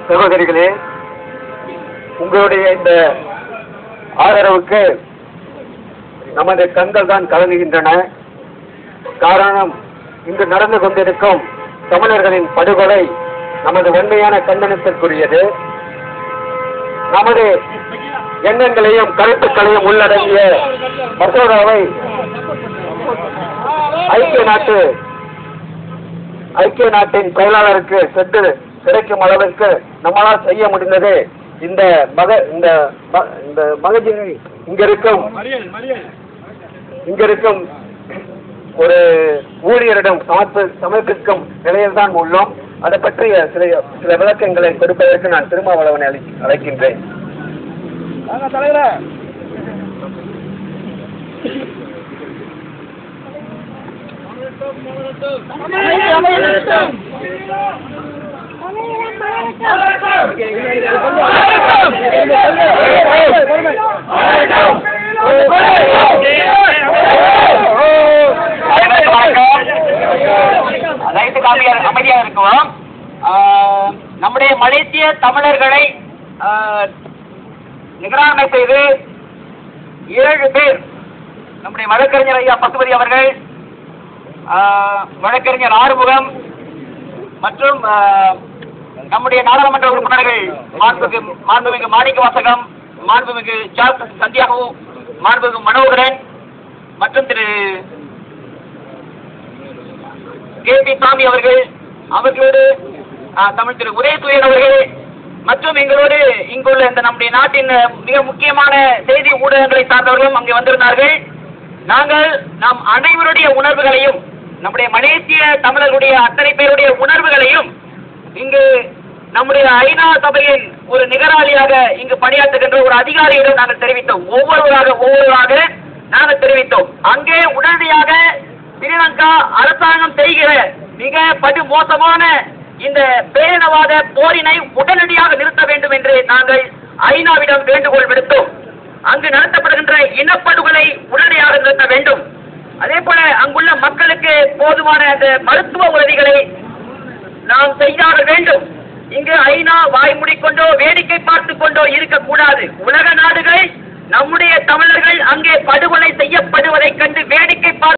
சகோதரிகளே, உங்களுடைய இந்த ஆதரவுக்கு நமது கண்கள் தான் கலங்குகின்றன. காரணம், இங்கு நடந்து கொண்டிருக்கும் தமிழர்களின் படுகொலை நமது உண்மையான கண்டனத்திற்குரியது. நமது எண்ணங்களையும் கருத்துக்களையும் உள்ளடங்கிய மசோதாவை ஐக்கிய நாட்டின் செயலாளருக்கு சென்று கிடைக்கும் அளவிற்கு நம்மளால் செய்ய முடிந்தது இந்த மகஜனை இங்கிருக்கும் ஒரு ஊழியரிடம் சமர்ப்பிக்கும் நிலையில் தான் உள்ளோம். அதை பற்றிய சில விளக்கங்களை கொடுப்பதற்கு நான் திருமாவளவனை அழைக்கின்றேன். அமைதியாக இருக்குவோம். நம்முடைய மலேசிய தமிழர்களை நிகராண்மை செய்து 7 பேர் நம்முடைய வழக்கறிஞர் ஐயா பசுபதி அவர்கள், வழக்கறிஞர் ஆறுமுகம் மற்றும் நம்முடைய நாடாளுமன்ற உறுப்பினர்கள் மாண்புமிகு மாணிக்க வாசகம், மாண்புமிகு சார்ல்ஸ் சந்தியாகு, மாண்புமிகு மனோகரன் மற்றும் திரு கே.பி. சாமி அவர்களோடு தமிழ் திரு உதயசூரியன் அவர்கள் மற்றும் எங்களோடு இங்குள்ள இந்த நம்முடைய நாட்டின் மிக முக்கியமான செய்தி ஊடகங்களை சார்ந்தவர்களும் அங்கே வந்திருந்தார்கள். நாம் அனைவருடைய உணர்வுகளையும், நம்முடைய மலேசிய தமிழர்களுடைய அத்தனை பேருடைய உணர்வுகளையும் இங்கு நம்முடைய ஐநா சபையின் ஒரு நிகராளியாக இங்கு பணியாற்றுகின்ற ஒரு அதிகாரியிடம் நாங்கள் தெரிவித்தோம். ஒவ்வொருவராக நாங்கள் தெரிவித்தோம். அங்கே உடனடியாக ஸ்ரீலங்கா அரசாங்கம் செய்கிற மிக படுமோசமான இந்த பேரினவாத போரினை உடனடியாக நிறுத்த வேண்டும் என்று நாங்கள் ஐநாவிடம் வேண்டுகோள் விடுத்தோம். அங்கு நடத்தப்படுகின்ற இனப்படுகொலை உடனடியாக நிறுத்த வேண்டும். அதே போல அங்குள்ள மக்களுக்கு போதுமான அந்த மருத்துவ உதவிகளை நாம் செய்தாக வேண்டும். இங்கு ஐநா வாய் மூடிக்கொண்டோ வேடிக்கை பார்த்துக் கொண்டோ இருக்கக்கூடாது. உலக நாடுகள் நம்முடைய தமிழர்கள் அங்கே படுகொலை செய்யப்படுவதைக் கண்டு வேடிக்கை பார்த்து